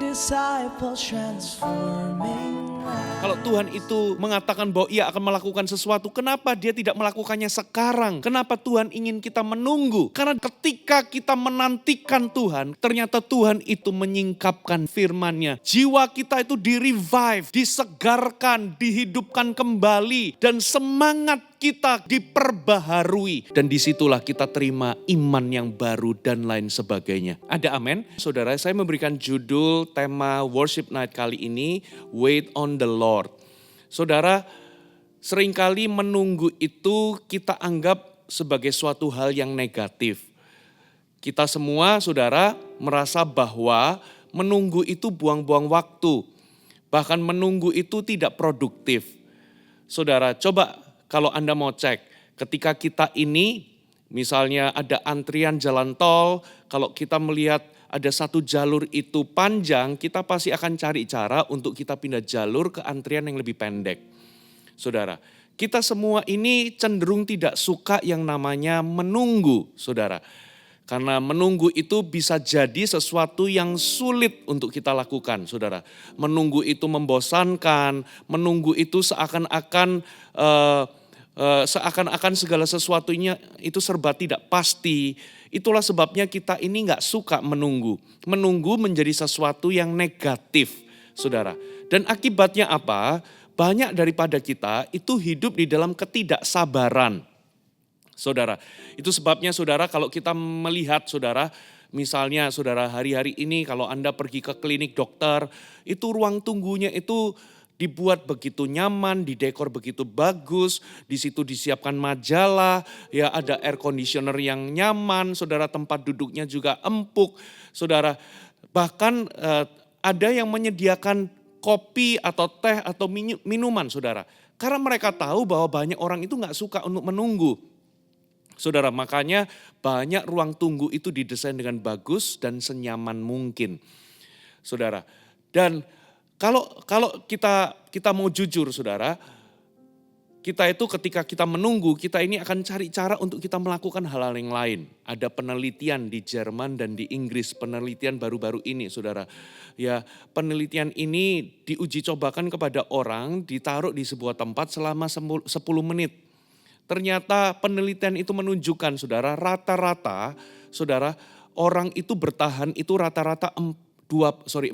disciples transforming lives. Kalau Tuhan itu mengatakan bahwa ia akan melakukan sesuatu, kenapa dia tidak melakukannya sekarang? Kenapa Tuhan ingin kita menunggu? Karena ketika kita menantikan Tuhan, ternyata Tuhan itu menyingkapkan firman-Nya. Jiwa kita itu di-revive, disegarkan, dihidupkan kembali, dan semangat kita diperbaharui. Dan disitulah kita terima iman yang baru dan lain sebagainya. Ada amin? Saudara, saya memberikan judul tema worship night kali ini, Wait on the Lord. Saudara, seringkali menunggu itu kita anggap sebagai suatu hal yang negatif. Kita semua, saudara, merasa bahwa menunggu itu buang-buang waktu. Bahkan menunggu itu tidak produktif. Saudara, coba kalau Anda mau cek, ketika kita ini, misalnya ada antrian jalan tol, kalau kita melihat ada satu jalur itu panjang, kita pasti akan cari cara untuk kita pindah jalur ke antrian yang lebih pendek. Saudara, kita semua ini cenderung tidak suka yang namanya menunggu, saudara. Karena menunggu itu bisa jadi sesuatu yang sulit untuk kita lakukan, saudara. Menunggu itu membosankan, menunggu itu seakan-akan segala sesuatunya itu serba tidak pasti. Itulah sebabnya kita ini gak suka menunggu. Menunggu menjadi sesuatu yang negatif, saudara. Dan akibatnya apa? Banyak daripada kita itu hidup di dalam ketidaksabaran. Saudara, itu sebabnya saudara kalau kita melihat saudara, misalnya saudara hari-hari ini kalau Anda pergi ke klinik dokter, itu ruang tunggunya itu dibuat begitu nyaman, didekor begitu bagus, di situ disiapkan majalah, ya ada air conditioner yang nyaman, saudara tempat duduknya juga empuk, saudara. Bahkan ada yang menyediakan kopi atau teh atau minuman, saudara. Karena mereka tahu bahwa banyak orang itu nggak suka untuk menunggu. Saudara, makanya banyak ruang tunggu itu didesain dengan bagus dan senyaman mungkin. Saudara, dan kalau kita mau jujur saudara, kita itu ketika kita menunggu, kita ini akan cari cara untuk kita melakukan hal-hal yang lain. Ada penelitian di Jerman dan di Inggris, penelitian baru-baru ini saudara. Ya, penelitian ini diuji cobakan kepada orang, ditaruh di sebuah tempat selama 10 menit. Ternyata penelitian itu menunjukkan saudara, rata-rata saudara, orang itu bertahan itu rata-rata 44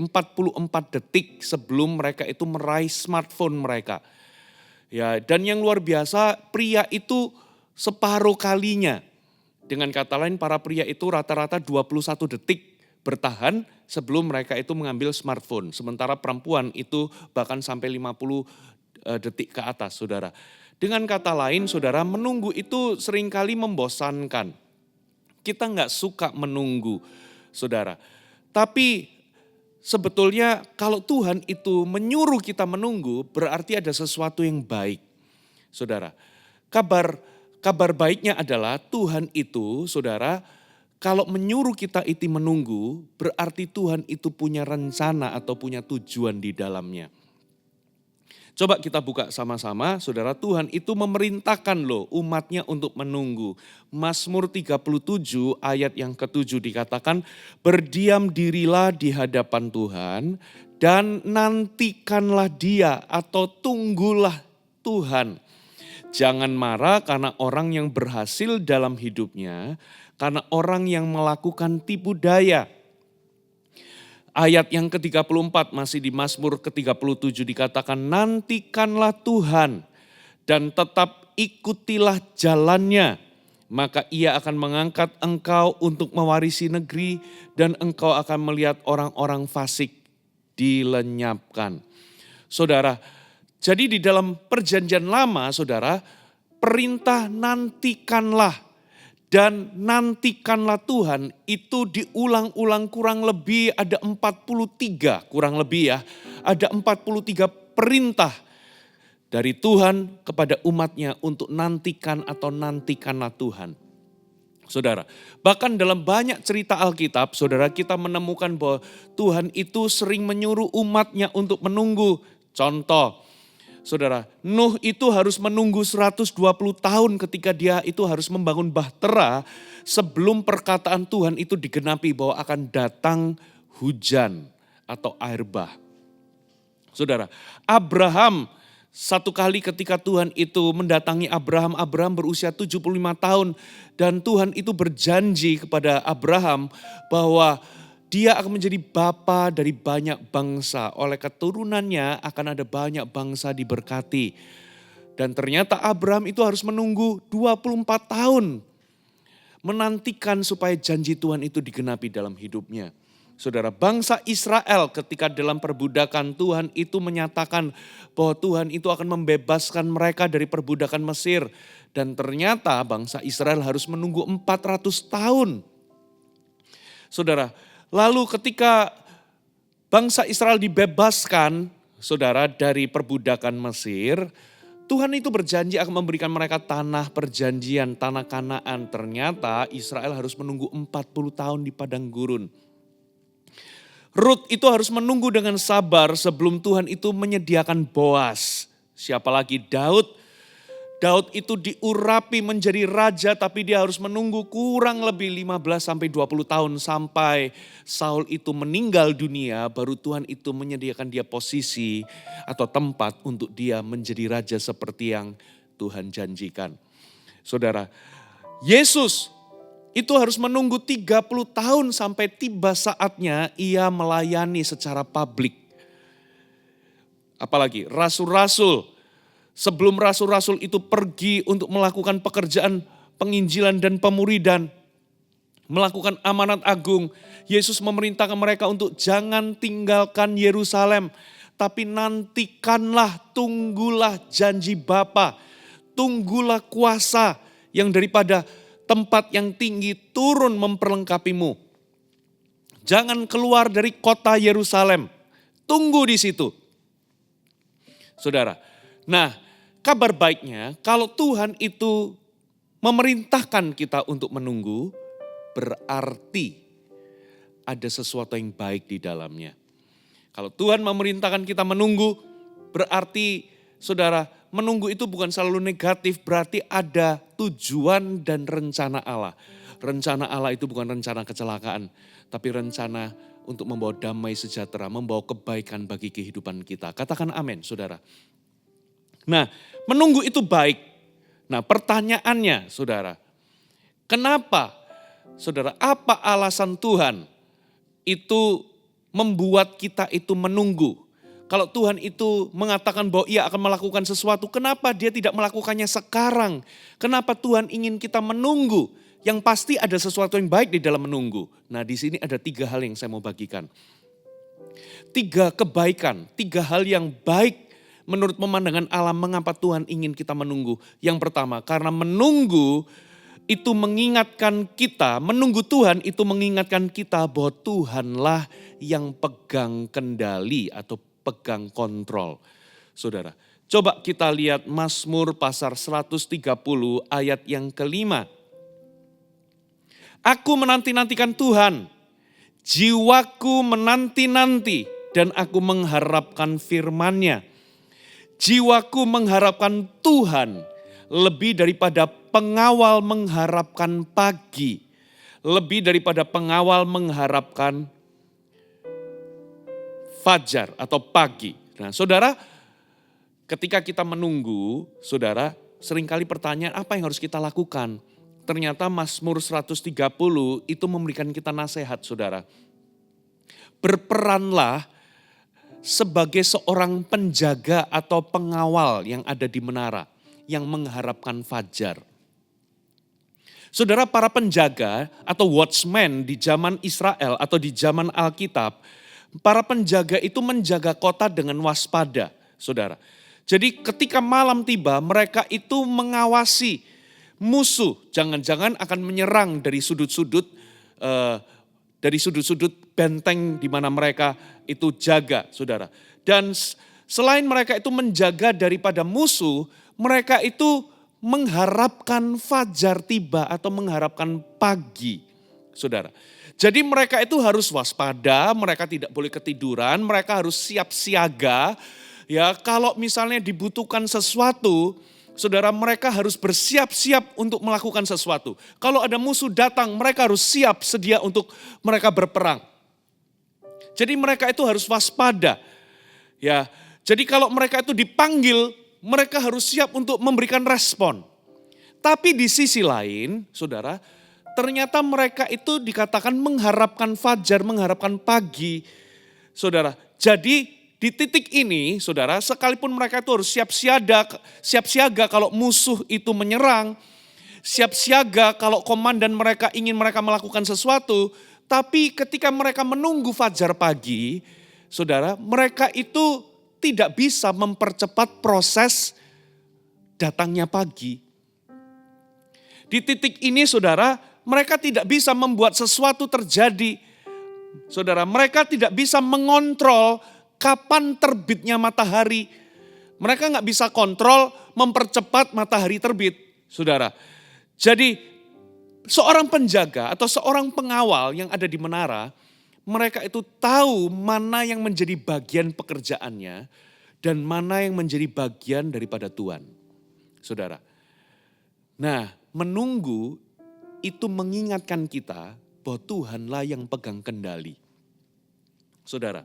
detik sebelum mereka itu meraih smartphone mereka. Ya, dan yang luar biasa pria itu separuh kalinya. Dengan kata lain para pria itu rata-rata 21 detik bertahan sebelum mereka itu mengambil smartphone. Sementara perempuan itu bahkan sampai 50 detik ke atas saudara. Dengan kata lain saudara, menunggu itu seringkali membosankan. Kita nggak suka menunggu saudara. Tapi sebetulnya kalau Tuhan itu menyuruh kita menunggu berarti ada sesuatu yang baik. Saudara, kabar baiknya adalah Tuhan itu saudara kalau menyuruh kita itu menunggu berarti Tuhan itu punya rencana atau punya tujuan di dalamnya. Coba kita buka sama-sama, saudara, Tuhan itu memerintahkan loh umatnya untuk menunggu. Mazmur 37 ayat yang ke-7 dikatakan, berdiam dirilah di hadapan Tuhan dan nantikanlah Dia atau tunggulah Tuhan. Jangan marah karena orang yang berhasil dalam hidupnya, karena orang yang melakukan tipu daya. Ayat yang ke-34 masih di Mazmur ke-37 dikatakan, nantikanlah Tuhan dan tetap ikutilah jalannya. Maka ia akan mengangkat engkau untuk mewarisi negeri dan engkau akan melihat orang-orang fasik dilenyapkan. Saudara, jadi di dalam perjanjian lama saudara, perintah nantikanlah. Dan nantikanlah Tuhan itu diulang-ulang kurang lebih ada 43 kurang lebih ya. Ada 43 perintah dari Tuhan kepada umatnya untuk nantikan atau nantikanlah Tuhan. Saudara, bahkan dalam banyak cerita Alkitab, saudara kita menemukan bahwa Tuhan itu sering menyuruh umatnya untuk menunggu. Contoh, saudara, Nuh itu harus menunggu 120 tahun ketika dia itu harus membangun bahtera sebelum perkataan Tuhan itu digenapi bahwa akan datang hujan. atau air bah. Saudara, Abraham satu kali ketika Tuhan itu mendatangi Abraham, Abraham berusia 75 tahun dan Tuhan itu berjanji kepada Abraham bahwa dia akan menjadi bapa dari banyak bangsa. Oleh keturunannya akan ada banyak bangsa diberkati. Dan ternyata Abraham itu harus menunggu 24 tahun. Menantikan supaya janji Tuhan itu digenapi dalam hidupnya. Saudara, bangsa Israel ketika dalam perbudakan Tuhan itu menyatakan bahwa Tuhan itu akan membebaskan mereka dari perbudakan Mesir. Dan ternyata bangsa Israel harus menunggu 400 tahun. Saudara, lalu ketika bangsa Israel dibebaskan, saudara, dari perbudakan Mesir, Tuhan itu berjanji akan memberikan mereka tanah perjanjian, tanah Kanaan. Ternyata Israel harus menunggu 40 tahun di padang gurun. Rut itu harus menunggu dengan sabar sebelum Tuhan itu menyediakan Boas. Siapa lagi? Daud. Daud itu diurapi menjadi raja tapi dia harus menunggu kurang lebih 15 sampai 20 tahun sampai Saul itu meninggal dunia, baru Tuhan itu menyediakan dia posisi atau tempat untuk dia menjadi raja seperti yang Tuhan janjikan. Saudara, Yesus itu harus menunggu 30 tahun sampai tiba saatnya ia melayani secara publik. Apalagi rasul-rasul. Sebelum rasul-rasul itu pergi untuk melakukan pekerjaan penginjilan dan pemuridan, melakukan amanat agung, Yesus memerintahkan mereka untuk jangan tinggalkan Yerusalem, tapi nantikanlah, tunggulah janji Bapa, tunggulah kuasa yang daripada tempat yang tinggi turun memperlengkapimu. Jangan keluar dari kota Yerusalem, tunggu di situ. Saudara, nah, kabar baiknya kalau Tuhan itu memerintahkan kita untuk menunggu, berarti ada sesuatu yang baik di dalamnya. Kalau Tuhan memerintahkan kita menunggu, berarti saudara, menunggu itu bukan selalu negatif, berarti ada tujuan dan rencana Allah. Rencana Allah itu bukan rencana kecelakaan, tapi rencana untuk membawa damai sejahtera, membawa kebaikan bagi kehidupan kita. Katakan amin, saudara. Nah, menunggu itu baik. Nah, pertanyaannya, saudara, kenapa, saudara, apa alasan Tuhan itu membuat kita itu menunggu? Kalau Tuhan itu mengatakan bahwa ia akan melakukan sesuatu, kenapa dia tidak melakukannya sekarang? Kenapa Tuhan ingin kita menunggu? Yang pasti ada sesuatu yang baik di dalam menunggu. Nah, di sini ada 3 hal yang saya mau bagikan. 3 kebaikan, 3 hal yang baik menurut pemandangan alam mengapa Tuhan ingin kita menunggu. Yang pertama, karena menunggu itu mengingatkan kita, menunggu Tuhan itu mengingatkan kita bahwa Tuhanlah yang pegang kendali atau pegang kontrol. Saudara, coba kita lihat Mazmur pasal 130 ayat yang kelima. Aku menanti-nantikan Tuhan, jiwaku menanti-nanti dan aku mengharapkan firman-Nya. Jiwaku mengharapkan Tuhan lebih daripada pengawal mengharapkan pagi. Lebih daripada pengawal mengharapkan fajar atau pagi. Nah, saudara, ketika kita menunggu, saudara, seringkali pertanyaan apa yang harus kita lakukan? Ternyata Mazmur 130 itu memberikan kita nasihat, saudara. Berperanlah sebagai seorang penjaga atau pengawal yang ada di menara, yang mengharapkan fajar. Saudara, para penjaga atau watchman di zaman Israel atau di zaman Alkitab, para penjaga itu menjaga kota dengan waspada, saudara. Jadi ketika malam tiba, mereka itu mengawasi musuh, jangan-jangan akan menyerang dari sudut-sudut benteng di mana mereka itu jaga, saudara. Dan selain mereka itu menjaga daripada musuh, mereka itu mengharapkan fajar tiba atau mengharapkan pagi, saudara. Jadi mereka itu harus waspada, mereka tidak boleh ketiduran, mereka harus siap siaga. Ya, kalau misalnya dibutuhkan sesuatu, saudara, mereka harus bersiap-siap untuk melakukan sesuatu. Kalau ada musuh datang, mereka harus siap sedia untuk mereka berperang. Jadi mereka itu harus waspada. Ya, jadi kalau mereka itu dipanggil, mereka harus siap untuk memberikan respon. Tapi di sisi lain, saudara, ternyata mereka itu dikatakan mengharapkan fajar, mengharapkan pagi. Saudara, jadi di titik ini, saudara, sekalipun mereka itu harus siap siaga kalau musuh itu menyerang, siap siaga kalau komandan mereka ingin mereka melakukan sesuatu, tapi ketika mereka menunggu fajar pagi, saudara, mereka itu tidak bisa mempercepat proses datangnya pagi. Di titik ini, saudara, mereka tidak bisa membuat sesuatu terjadi. Saudara, mereka tidak bisa mengontrol kapan terbitnya matahari. Mereka nggak bisa kontrol mempercepat matahari terbit, saudara. Jadi seorang penjaga atau seorang pengawal yang ada di menara, mereka itu tahu mana yang menjadi bagian pekerjaannya dan mana yang menjadi bagian daripada Tuhan, saudara. Nah, menunggu itu mengingatkan kita bahwa Tuhanlah yang pegang kendali, saudara.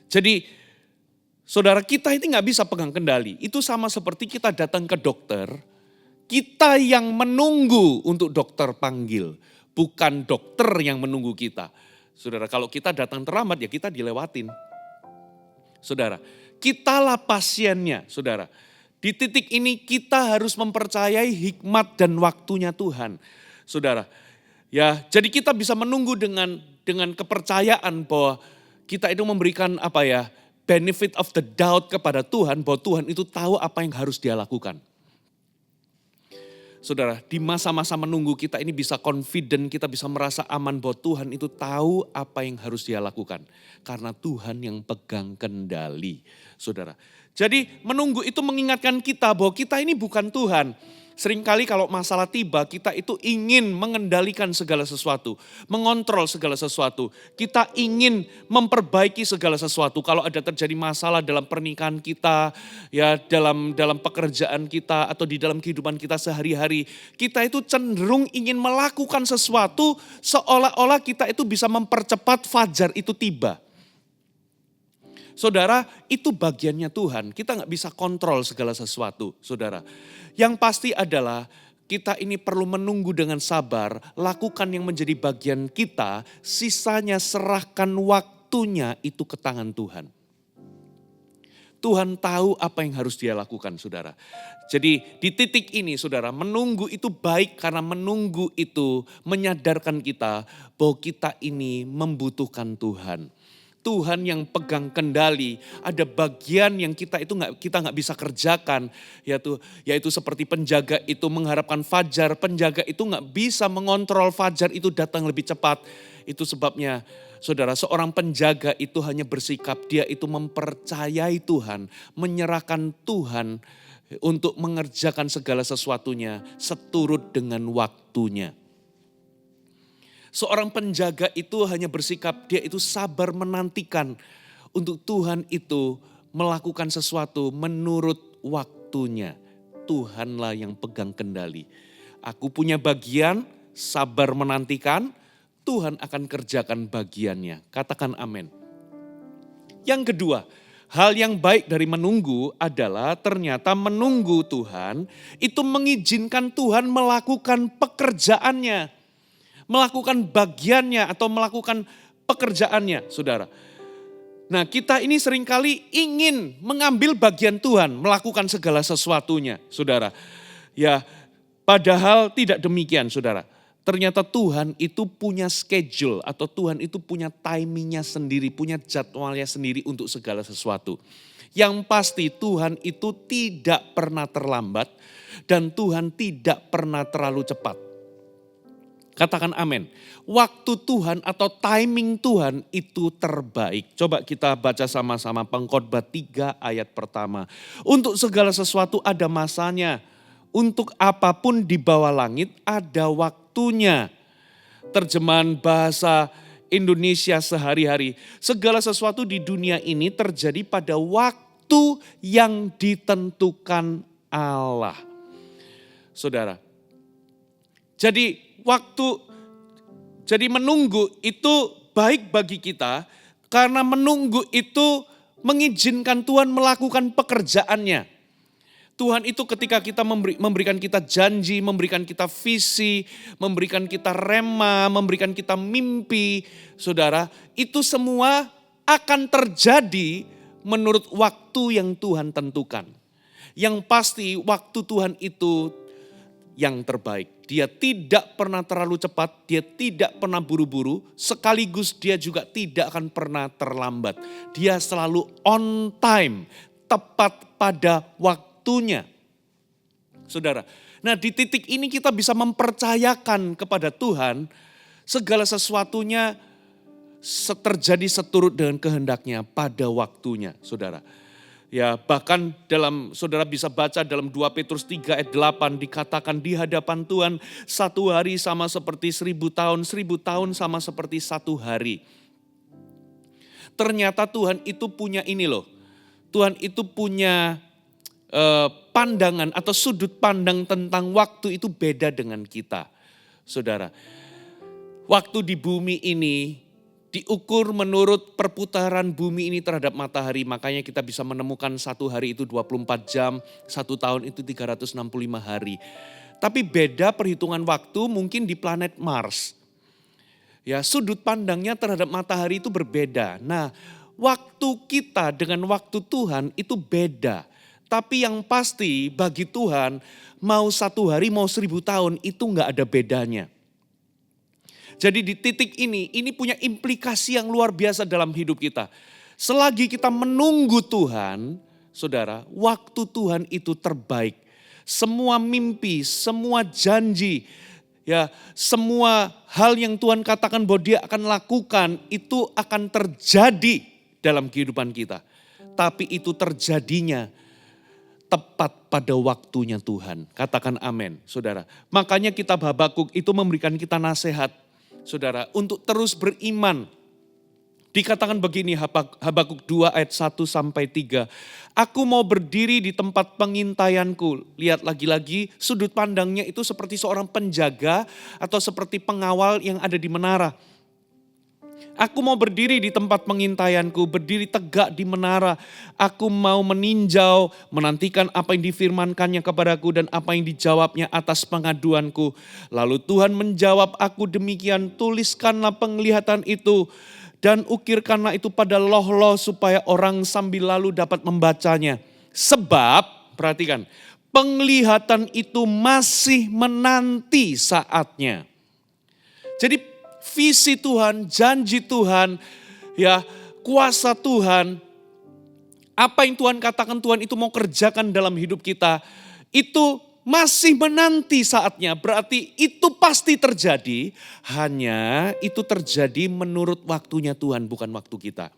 Jadi, saudara, kita ini nggak bisa pegang kendali. Itu sama seperti kita datang ke dokter, kita yang menunggu untuk dokter panggil, bukan dokter yang menunggu kita. Saudara, kalau kita datang terlambat ya kita dilewatin. Saudara, kitalah pasiennya, saudara. Di titik ini kita harus mempercayai hikmat dan waktunya Tuhan. Saudara, ya, jadi kita bisa menunggu dengan kepercayaan bahwa kita itu memberikan benefit of the doubt kepada Tuhan, bahwa Tuhan itu tahu apa yang harus dia lakukan. Saudara, di masa-masa menunggu kita ini bisa confident, kita bisa merasa aman bahwa Tuhan itu tahu apa yang harus dia lakukan. Karena Tuhan yang pegang kendali, saudara. Jadi menunggu itu mengingatkan kita bahwa kita ini bukan Tuhan. Seringkali kalau masalah tiba, kita itu ingin mengendalikan segala sesuatu, mengontrol segala sesuatu. Kita ingin memperbaiki segala sesuatu. Kalau ada terjadi masalah dalam pernikahan kita, ya dalam pekerjaan kita atau di dalam kehidupan kita sehari-hari, kita itu cenderung ingin melakukan sesuatu seolah-olah kita itu bisa mempercepat fajar itu tiba. Saudara, itu bagiannya Tuhan. Kita nggak bisa kontrol segala sesuatu, saudara. Yang pasti adalah kita ini perlu menunggu dengan sabar, lakukan yang menjadi bagian kita, sisanya serahkan waktunya itu ke tangan Tuhan. Tuhan tahu apa yang harus dia lakukan, saudara. Jadi di titik ini, saudara, menunggu itu baik karena menunggu itu menyadarkan kita bahwa kita ini membutuhkan Tuhan. Tuhan yang pegang kendali, ada bagian yang kita nggak bisa kerjakan, yaitu seperti penjaga itu mengharapkan fajar, penjaga itu nggak bisa mengontrol fajar itu datang lebih cepat. Itu sebabnya, saudara, seorang penjaga itu hanya bersikap, dia itu mempercayai Tuhan, menyerahkan Tuhan untuk mengerjakan segala sesuatunya seturut dengan waktunya. Seorang penjaga itu hanya bersikap, dia itu sabar menantikan untuk Tuhan itu melakukan sesuatu menurut waktunya. Tuhanlah yang pegang kendali. Aku punya bagian, sabar menantikan, Tuhan akan kerjakan bagiannya. Katakan amin. Yang kedua, hal yang baik dari menunggu adalah ternyata menunggu Tuhan itu mengizinkan Tuhan melakukan pekerjaannya. Melakukan bagiannya atau melakukan pekerjaannya, saudara. Nah, kita ini seringkali ingin mengambil bagian Tuhan, melakukan segala sesuatunya, saudara. Ya, padahal tidak demikian, saudara. Ternyata Tuhan itu punya schedule atau Tuhan itu punya timingnya sendiri, punya jadwalnya sendiri untuk segala sesuatu. Yang pasti Tuhan itu tidak pernah terlambat dan Tuhan tidak pernah terlalu cepat. Katakan amin. Waktu Tuhan atau timing Tuhan itu terbaik. Coba kita baca sama-sama Pengkhotbah 3 ayat pertama. Untuk segala sesuatu ada masanya. Untuk apapun di bawah langit ada waktunya. Terjemahan bahasa Indonesia sehari-hari. Segala sesuatu di dunia ini terjadi pada waktu yang ditentukan Allah. Saudara, jadi menunggu itu baik bagi kita Karena menunggu itu mengizinkan Tuhan melakukan pekerjaannya. Tuhan itu ketika kita memberikan kita janji, memberikan kita visi, memberikan kita rema, memberikan kita mimpi, saudara, itu semua akan terjadi menurut waktu yang Tuhan tentukan. Yang pasti waktu Tuhan itu yang terbaik. Dia tidak pernah terlalu cepat, dia tidak pernah buru-buru, sekaligus dia juga tidak akan pernah terlambat. Dia selalu on time, tepat pada waktunya. Saudara, nah di titik ini kita bisa mempercayakan kepada Tuhan segala sesuatunya terjadi seturut dengan kehendaknya pada waktunya, saudara. Ya, bahkan saudara bisa baca dalam 2 Petrus 3 ayat 8 dikatakan di hadapan Tuhan 1 hari sama seperti 1000 tahun, 1000 tahun sama seperti 1 hari. Ternyata Tuhan itu punya ini loh, Tuhan itu punya pandangan atau sudut pandang tentang waktu itu beda dengan kita. Saudara, waktu di bumi ini diukur menurut perputaran bumi ini terhadap matahari. Makanya kita bisa menemukan 1 hari itu 24 jam, 1 tahun itu 365 hari. Tapi beda perhitungan waktu mungkin di planet Mars. Ya, sudut pandangnya terhadap matahari itu berbeda. Nah, waktu kita dengan waktu Tuhan itu beda. Tapi yang pasti bagi Tuhan mau 1 hari mau 1000 tahun itu gak ada bedanya. Jadi di titik ini punya implikasi yang luar biasa dalam hidup kita. Selagi kita menunggu Tuhan, saudara, waktu Tuhan itu terbaik. Semua mimpi, semua janji, ya, semua hal yang Tuhan katakan bahwa Dia akan lakukan itu akan terjadi dalam kehidupan kita. Tapi itu terjadinya tepat pada waktunya Tuhan. Katakan amin, saudara. Makanya kitab Habakuk itu memberikan kita nasihat, saudara, untuk terus beriman. Dikatakan begini Habakuk 2 ayat 1 sampai 3. Aku mau berdiri di tempat pengintaianku. Lihat lagi-lagi sudut pandangnya itu seperti seorang penjaga atau seperti pengawal yang ada di menara. Aku mau berdiri di tempat pengintaianku, berdiri tegak di menara. Aku mau meninjau, menantikan apa yang difirmankannya kepadaku dan apa yang dijawabnya atas pengaduanku. Lalu Tuhan menjawab aku demikian, tuliskanlah penglihatan itu dan ukirkanlah itu pada loh-loh supaya orang sambil lalu dapat membacanya. Sebab, perhatikan, penglihatan itu masih menanti saatnya. Jadi visi Tuhan, janji Tuhan, ya, kuasa Tuhan, apa yang Tuhan katakan Tuhan itu mau kerjakan dalam hidup kita, itu masih menanti saatnya. Berarti itu pasti terjadi, hanya itu terjadi menurut waktunya Tuhan, bukan waktu kita.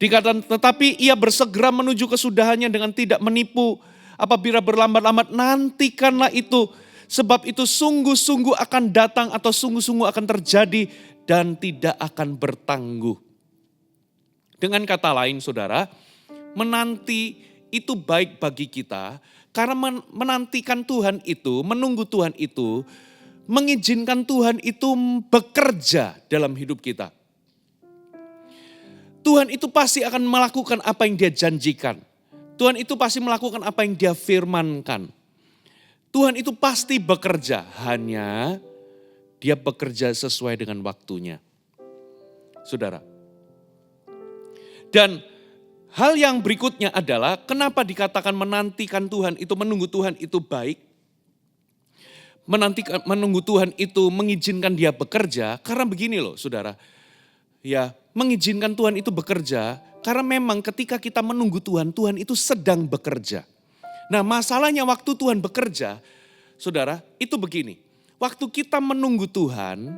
Dikatakan, tetapi ia bersegera menuju kesudahannya dengan tidak menipu. Apabila berlambat-lambat, nantikanlah itu. Sebab itu sungguh-sungguh akan datang atau sungguh-sungguh akan terjadi dan tidak akan bertangguh. Dengan kata lain saudara, menanti itu baik bagi kita karena menantikan Tuhan itu, menunggu Tuhan itu, mengizinkan Tuhan itu bekerja dalam hidup kita. Tuhan itu pasti akan melakukan apa yang Dia janjikan. Tuhan itu pasti melakukan apa yang Dia firmankan. Tuhan itu pasti bekerja, hanya Dia bekerja sesuai dengan waktunya. Saudara. Dan hal yang berikutnya adalah kenapa dikatakan menantikan Tuhan itu, menunggu Tuhan itu baik. Menunggu Tuhan itu mengizinkan Dia bekerja, karena begini loh saudara. Ya, mengizinkan Tuhan itu bekerja, karena memang ketika kita menunggu Tuhan, Tuhan itu sedang bekerja. Nah masalahnya waktu Tuhan bekerja, saudara, itu begini. Waktu kita menunggu Tuhan,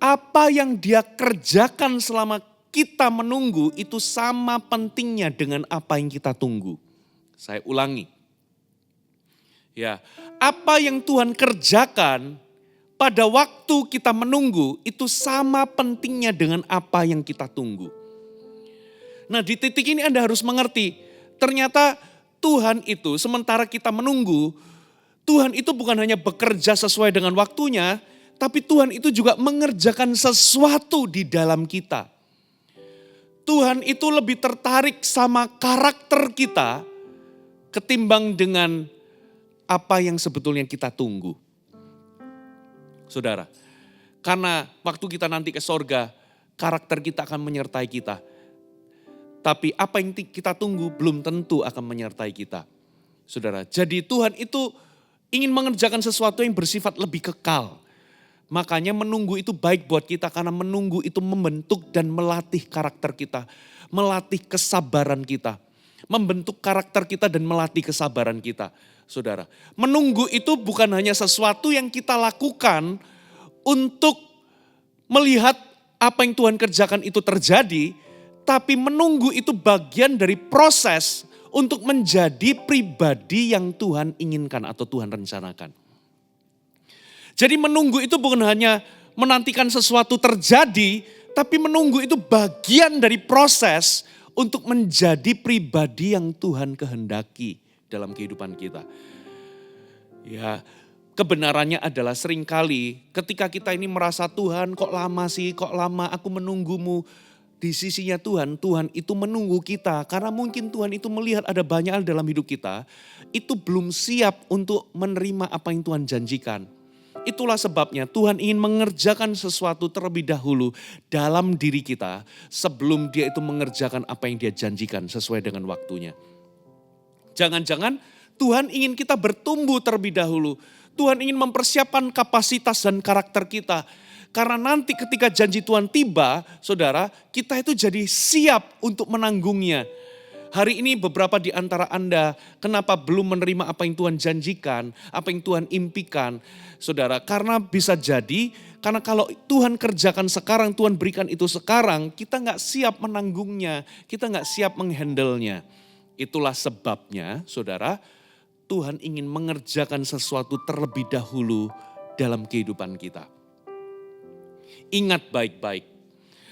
apa yang Dia kerjakan selama kita menunggu itu sama pentingnya dengan apa yang kita tunggu. Saya ulangi. Ya, apa yang Tuhan kerjakan pada waktu kita menunggu itu sama pentingnya dengan apa yang kita tunggu. Nah di titik ini Anda harus mengerti, ternyata Tuhan itu sementara kita menunggu, Tuhan itu bukan hanya bekerja sesuai dengan waktunya, tapi Tuhan itu juga mengerjakan sesuatu di dalam kita. Tuhan itu lebih tertarik sama karakter kita ketimbang dengan apa yang sebetulnya kita tunggu. Saudara, karena waktu kita nanti ke sorga, karakter kita akan menyertai kita. Tapi apa yang kita tunggu belum tentu akan menyertai kita. Saudara, jadi Tuhan itu ingin mengerjakan sesuatu yang bersifat lebih kekal. Makanya menunggu itu baik buat kita karena menunggu itu membentuk dan melatih karakter kita. Melatih kesabaran kita. Membentuk karakter kita dan melatih kesabaran kita. Saudara, menunggu itu bukan hanya sesuatu yang kita lakukan untuk melihat apa yang Tuhan kerjakan itu terjadi. Tapi menunggu itu bagian dari proses untuk menjadi pribadi yang Tuhan inginkan atau Tuhan rencanakan. Jadi menunggu itu bukan hanya menantikan sesuatu terjadi, tapi menunggu itu bagian dari proses untuk menjadi pribadi yang Tuhan kehendaki dalam kehidupan kita. Ya, kebenarannya adalah seringkali ketika kita ini merasa Tuhan kok lama sih, kok lama aku menunggumu. Di sisinya Tuhan, Tuhan itu menunggu kita karena mungkin Tuhan itu melihat ada banyak hal dalam hidup kita. Itu belum siap untuk menerima apa yang Tuhan janjikan. Itulah sebabnya Tuhan ingin mengerjakan sesuatu terlebih dahulu dalam diri kita sebelum dia itu mengerjakan apa yang dia janjikan sesuai dengan waktunya. Jangan-jangan Tuhan ingin kita bertumbuh terlebih dahulu. Tuhan ingin mempersiapkan kapasitas dan karakter kita. Karena nanti ketika janji Tuhan tiba, saudara, kita itu jadi siap untuk menanggungnya. Hari ini beberapa di antara Anda, kenapa belum menerima apa yang Tuhan janjikan, apa yang Tuhan impikan, saudara? Karena bisa jadi, karena kalau Tuhan kerjakan sekarang, Tuhan berikan itu sekarang, kita nggak siap menanggungnya, kita nggak siap menghandle-nya. Itulah sebabnya, saudara, Tuhan ingin mengerjakan sesuatu terlebih dahulu dalam kehidupan kita. Ingat baik-baik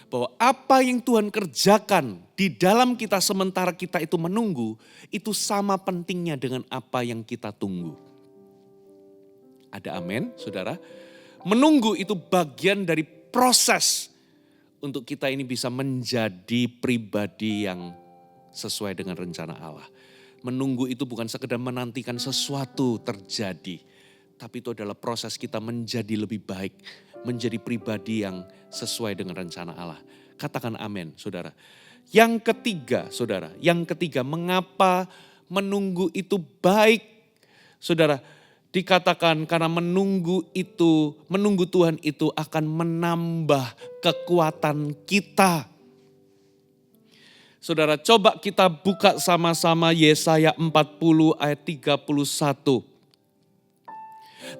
bahwa apa yang Tuhan kerjakan di dalam kita sementara kita itu menunggu, itu sama pentingnya dengan apa yang kita tunggu. Ada amin, saudara? Menunggu itu bagian dari proses untuk kita ini bisa menjadi pribadi yang sesuai dengan rencana Allah. Menunggu itu bukan sekedar menantikan sesuatu terjadi, tapi itu adalah proses kita menjadi lebih baik, menjadi pribadi yang sesuai dengan rencana Allah. Katakan amin, saudara. Yang ketiga, saudara, mengapa menunggu itu baik? Saudara, dikatakan karena menunggu Tuhan itu akan menambah kekuatan kita. Saudara, coba kita buka sama-sama Yesaya 40 ayat 31.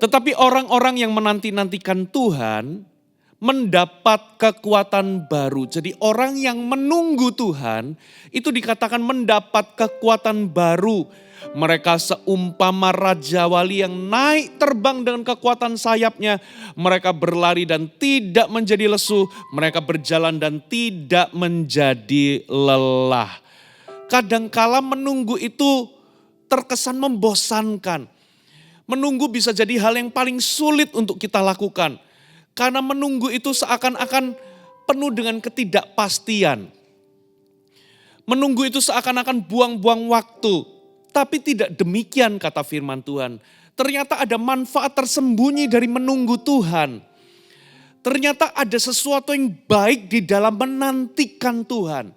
Tetapi orang-orang yang menanti-nantikan Tuhan mendapat kekuatan baru. Jadi orang yang menunggu Tuhan itu dikatakan mendapat kekuatan baru. Mereka seumpama raja wali yang naik terbang dengan kekuatan sayapnya. Mereka berlari dan tidak menjadi lesu. Mereka berjalan dan tidak menjadi lelah. Kadangkala menunggu itu terkesan membosankan. Menunggu bisa jadi hal yang paling sulit untuk kita lakukan. Karena menunggu itu seakan-akan penuh dengan ketidakpastian. Menunggu itu seakan-akan buang-buang waktu. Tapi tidak demikian kata firman Tuhan. Ternyata ada manfaat tersembunyi dari menunggu Tuhan. Ternyata ada sesuatu yang baik di dalam menantikan Tuhan.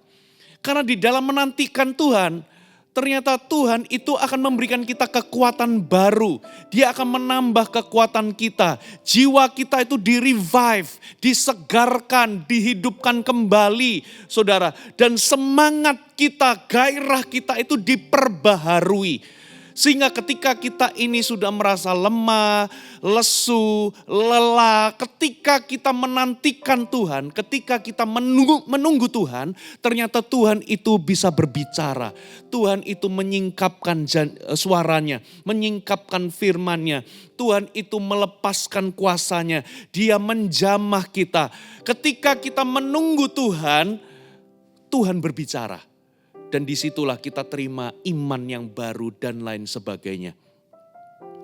Karena di dalam menantikan Tuhan, ternyata Tuhan itu akan memberikan kita kekuatan baru. Dia akan menambah kekuatan kita. Jiwa kita itu di-revive, disegarkan, dihidupkan kembali, saudara. Dan semangat kita, gairah kita itu diperbaharui. Sehingga ketika kita ini sudah merasa lemah, lesu, lelah, ketika kita menantikan Tuhan, ketika kita menunggu Tuhan, ternyata Tuhan itu bisa berbicara. Tuhan itu menyingkapkan suaranya, menyingkapkan firman-Nya. Tuhan itu melepaskan kuasanya, Dia menjamah kita. Ketika kita menunggu Tuhan, Tuhan berbicara. Dan disitulah kita terima iman yang baru dan lain sebagainya.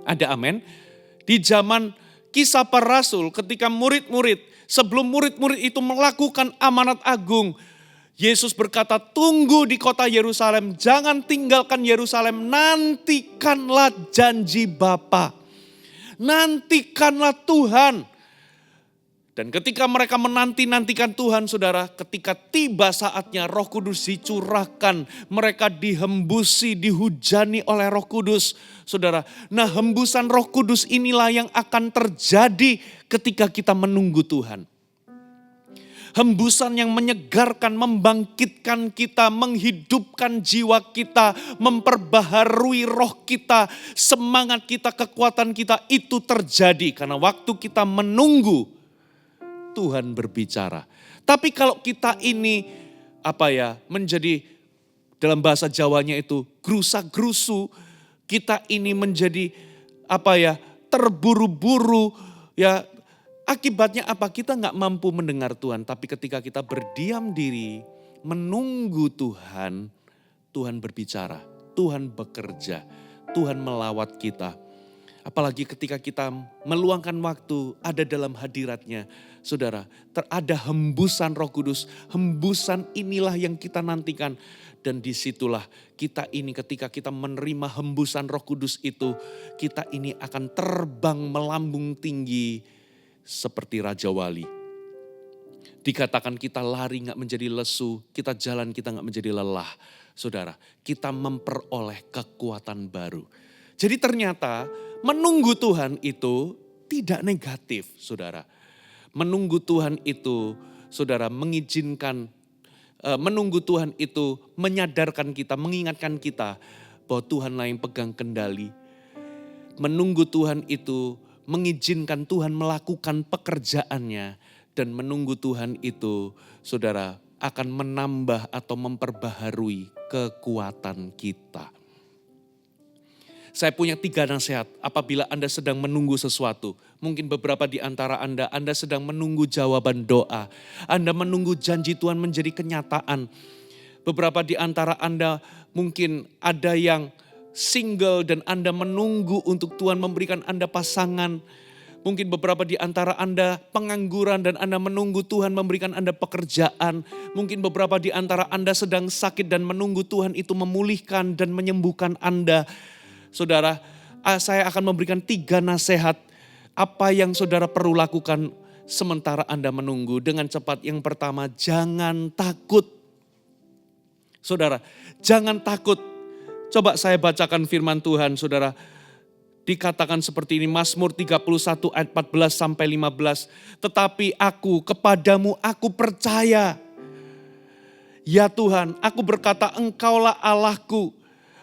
Ada amin? Di zaman Kisah Para Rasul ketika murid-murid, sebelum murid-murid itu melakukan amanat agung. Yesus berkata, tunggu di kota Yerusalem, jangan tinggalkan Yerusalem, nantikanlah janji Bapa. Nantikanlah Tuhan. Dan ketika mereka menanti-nantikan Tuhan, saudara, ketika tiba saatnya Roh Kudus dicurahkan, mereka dihembusi, dihujani oleh Roh Kudus, saudara. Nah, hembusan Roh Kudus inilah yang akan terjadi ketika kita menunggu Tuhan. Hembusan yang menyegarkan, membangkitkan kita, menghidupkan jiwa kita, memperbaharui roh kita, semangat kita, kekuatan kita, itu terjadi karena waktu kita menunggu Tuhan berbicara. Tapi kalau kita ini menjadi dalam bahasa Jawanya itu gerusa-gerusu, kita ini menjadi terburu-buru, ya akibatnya apa? Kita nggak mampu mendengar Tuhan. Tapi ketika kita berdiam diri, menunggu Tuhan, Tuhan berbicara, Tuhan bekerja, Tuhan melawat kita. Apalagi ketika kita meluangkan waktu ada dalam hadiratnya. Saudara, ada hembusan Roh Kudus. Hembusan inilah yang kita nantikan. Dan disitulah kita ini ketika kita menerima hembusan Roh Kudus itu. Kita ini akan terbang melambung tinggi seperti Raja Wali. Dikatakan kita lari gak menjadi lesu. Kita jalan kita gak menjadi lelah. Saudara, kita memperoleh kekuatan baru. Jadi ternyata menunggu Tuhan itu tidak negatif, saudara. Menunggu Tuhan itu, saudara, menunggu Tuhan itu menyadarkan kita, mengingatkan kita bahwa Tuhanlah yang pegang kendali. Menunggu Tuhan itu mengizinkan Tuhan melakukan pekerjaannya. Dan menunggu Tuhan itu, saudara, akan menambah atau memperbaharui kekuatan kita. Saya punya 3 nasihat apabila Anda sedang menunggu sesuatu. Mungkin beberapa di antara Anda sedang menunggu jawaban doa. Anda menunggu janji Tuhan menjadi kenyataan. Beberapa di antara Anda mungkin ada yang single dan Anda menunggu untuk Tuhan memberikan Anda pasangan. Mungkin beberapa di antara Anda pengangguran dan Anda menunggu Tuhan memberikan Anda pekerjaan. Mungkin beberapa di antara Anda sedang sakit dan menunggu Tuhan itu memulihkan dan menyembuhkan Anda. Saudara, saya akan memberikan 3 nasihat apa yang saudara perlu lakukan sementara Anda menunggu. Dengan cepat, yang pertama, jangan takut. Saudara, jangan takut. Coba saya bacakan firman Tuhan, saudara. Dikatakan seperti ini, Mazmur 31 ayat 14 sampai 15. Tetapi kepadamu aku percaya. Ya Tuhan, aku berkata Engkaulah Allahku.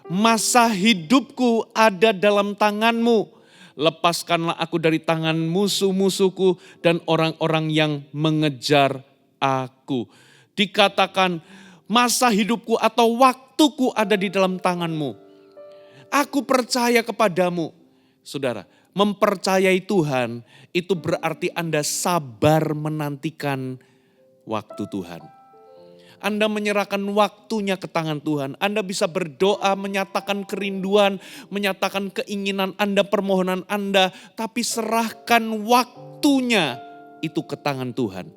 Masa hidupku ada dalam tangan-Mu. Lepaskanlah aku dari tangan musuh-musuhku dan orang-orang yang mengejar aku. Dikatakan masa hidupku atau waktuku ada di dalam tangan-Mu. Aku percaya kepadamu. Saudara, mempercayai Tuhan itu berarti Anda sabar menantikan waktu Tuhan. Anda menyerahkan waktunya ke tangan Tuhan. Anda bisa berdoa, menyatakan kerinduan, menyatakan keinginan Anda, permohonan Anda. Tapi serahkan waktunya itu ke tangan Tuhan.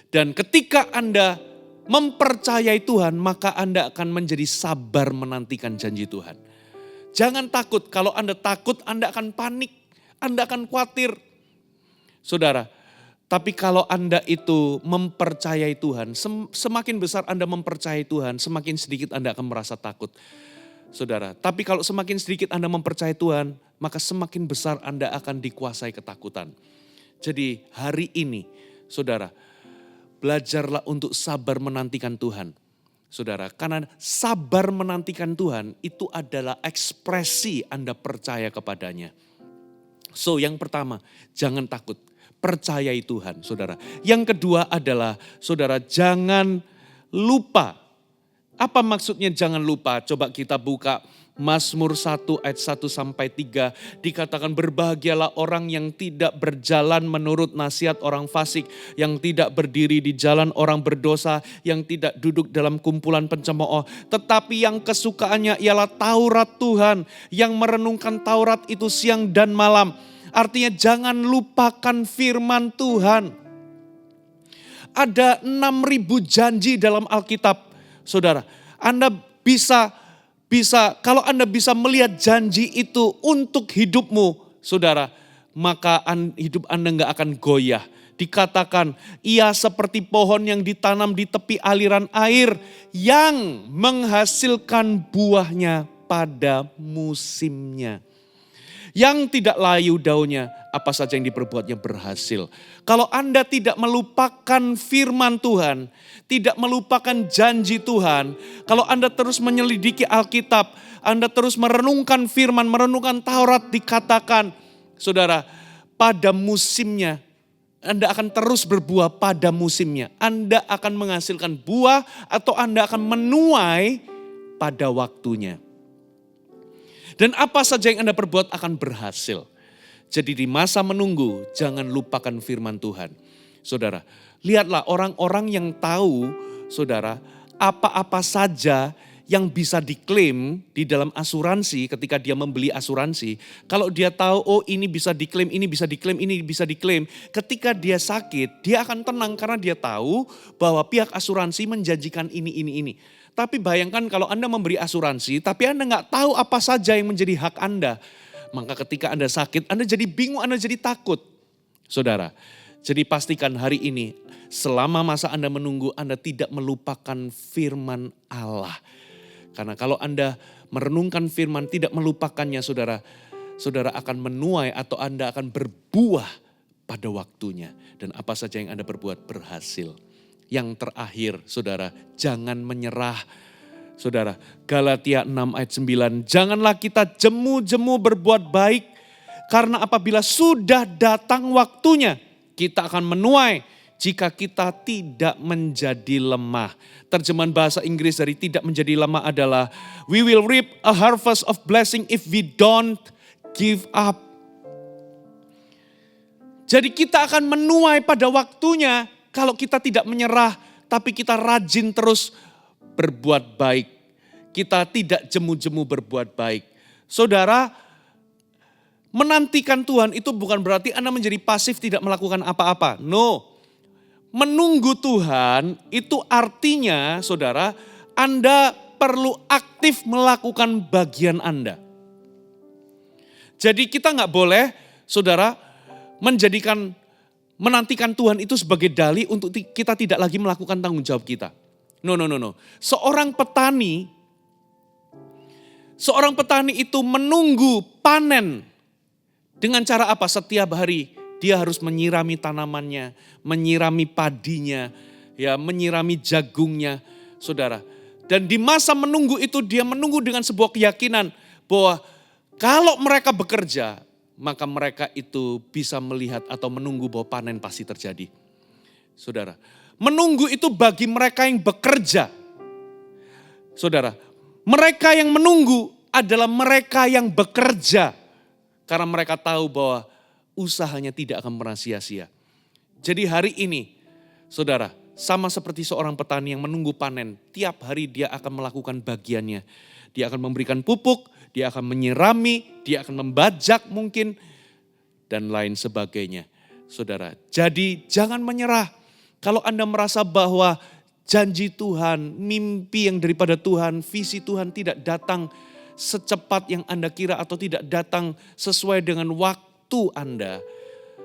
Dan ketika Anda mempercayai Tuhan, maka Anda akan menjadi sabar menantikan janji Tuhan. Jangan takut, kalau Anda takut Anda akan panik, Anda akan khawatir. Saudara, tapi kalau Anda itu mempercayai Tuhan, semakin besar Anda mempercayai Tuhan, semakin sedikit Anda akan merasa takut. Saudara, tapi kalau semakin sedikit Anda mempercayai Tuhan, maka semakin besar Anda akan dikuasai ketakutan. Jadi hari ini, saudara, belajarlah untuk sabar menantikan Tuhan. Saudara, karena sabar menantikan Tuhan itu adalah ekspresi Anda percaya kepadanya. So yang pertama, jangan takut. Percayai Tuhan, saudara. Yang kedua adalah, saudara, jangan lupa. Apa maksudnya jangan lupa? Coba kita buka Mazmur 1 ayat 1 sampai 3. Dikatakan berbahagialah orang yang tidak berjalan menurut nasihat orang fasik, yang tidak berdiri di jalan orang berdosa, yang tidak duduk dalam kumpulan pencemooh, tetapi yang kesukaannya ialah Taurat Tuhan, yang merenungkan Taurat itu siang dan malam. Artinya jangan lupakan firman Tuhan. Ada 6.000 janji dalam Alkitab, saudara. Anda bisa kalau Anda bisa melihat janji itu untuk hidupmu, saudara, maka hidup Anda nggak akan goyah. Dikatakan, ia seperti pohon yang ditanam di tepi aliran air yang menghasilkan buahnya pada musimnya. Yang tidak layu daunnya, apa saja yang diperbuatnya berhasil. Kalau Anda tidak melupakan firman Tuhan, tidak melupakan janji Tuhan, kalau Anda terus menyelidiki Alkitab, Anda terus merenungkan firman, merenungkan Taurat, dikatakan, saudara, pada musimnya, Anda akan terus berbuah pada musimnya. Anda akan menghasilkan buah atau Anda akan menuai pada waktunya. Dan apa saja yang Anda perbuat akan berhasil. Jadi di masa menunggu, jangan lupakan firman Tuhan. Saudara, lihatlah orang-orang yang tahu, saudara, apa-apa saja yang bisa diklaim di dalam asuransi ketika dia membeli asuransi. Kalau dia tahu, oh ini bisa diklaim, ini bisa diklaim, ini bisa diklaim. Ketika dia sakit, dia akan tenang karena dia tahu bahwa pihak asuransi menjanjikan ini. Tapi bayangkan kalau Anda memberi asuransi, tapi Anda nggak tahu apa saja yang menjadi hak Anda. Maka ketika Anda sakit, Anda jadi bingung, Anda jadi takut. Saudara, jadi pastikan hari ini, selama masa Anda menunggu, Anda tidak melupakan firman Allah. Karena kalau Anda merenungkan firman, tidak melupakannya, saudara akan menuai atau Anda akan berbuah pada waktunya. Dan apa saja yang Anda perbuat berhasil. Yang terakhir, saudara, jangan menyerah. Saudara, Galatia 6 ayat 9, janganlah kita jemu-jemu berbuat baik, karena apabila sudah datang waktunya, kita akan menuai jika kita tidak menjadi lemah. Terjemahan bahasa Inggris dari tidak menjadi lemah adalah, we will reap a harvest of blessing if we don't give up. Jadi kita akan menuai pada waktunya, kalau kita tidak menyerah, tapi kita rajin terus berbuat baik. Kita tidak jemu-jemu berbuat baik. Saudara, menantikan Tuhan itu bukan berarti Anda menjadi pasif tidak melakukan apa-apa. No, menunggu Tuhan itu artinya, saudara, Anda perlu aktif melakukan bagian Anda. Jadi kita nggak boleh, saudara, menantikan Tuhan itu sebagai dalih untuk kita tidak lagi melakukan tanggung jawab kita. No. Seorang petani itu menunggu panen dengan cara apa? Setiap hari dia harus menyirami tanamannya, menyirami padinya, ya, menyirami jagungnya, saudara. Dan di masa menunggu itu dia menunggu dengan sebuah keyakinan bahwa kalau mereka bekerja, maka mereka itu bisa melihat atau menunggu bahwa panen pasti terjadi. Saudara, menunggu itu bagi mereka yang bekerja. Saudara, mereka yang menunggu adalah mereka yang bekerja. Karena mereka tahu bahwa usahanya tidak akan pernah sia-sia. Jadi hari ini, saudara, sama seperti seorang petani yang menunggu panen. Tiap hari dia akan melakukan bagiannya. Dia akan memberikan pupuk, dia akan menyirami, dia akan membajak mungkin, dan lain sebagainya. Saudara, jadi jangan menyerah. Kalau Anda merasa bahwa janji Tuhan, mimpi yang daripada Tuhan, visi Tuhan tidak datang secepat yang Anda kira atau tidak datang sesuai dengan waktu Anda.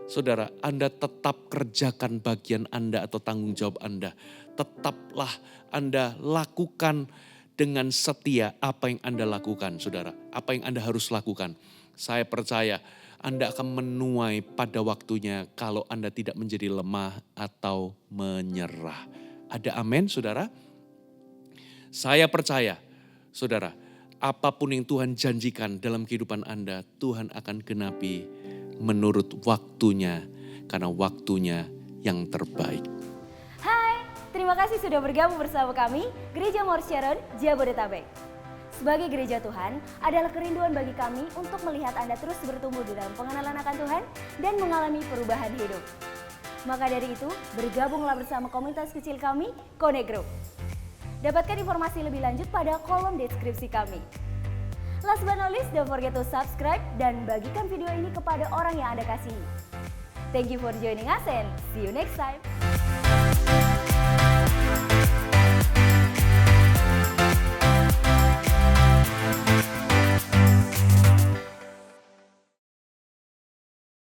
Saudara, Anda tetap kerjakan bagian Anda atau tanggung jawab Anda. Tetaplah Anda lakukan dengan setia apa yang Anda lakukan, saudara. Apa yang Anda harus lakukan. Saya percaya Anda akan menuai pada waktunya kalau Anda tidak menjadi lemah atau menyerah. Ada amin, saudara? Saya percaya, saudara, apapun yang Tuhan janjikan dalam kehidupan Anda, Tuhan akan genapi menurut waktunya, karena waktunya yang terbaik. Hai, terima kasih sudah bergabung bersama kami, Gereja Mount Sharon, Jabodetabek. Sebagai gereja Tuhan, adalah kerinduan bagi kami untuk melihat Anda terus bertumbuh dalam pengenalan akan Tuhan dan mengalami perubahan hidup. Maka dari itu, bergabunglah bersama komunitas kecil kami, Connect Group. Dapatkan informasi lebih lanjut pada kolom deskripsi kami. Last but not least, don't forget to subscribe dan bagikan video ini kepada orang yang Anda kasihi. Thank you for joining us and see you next time.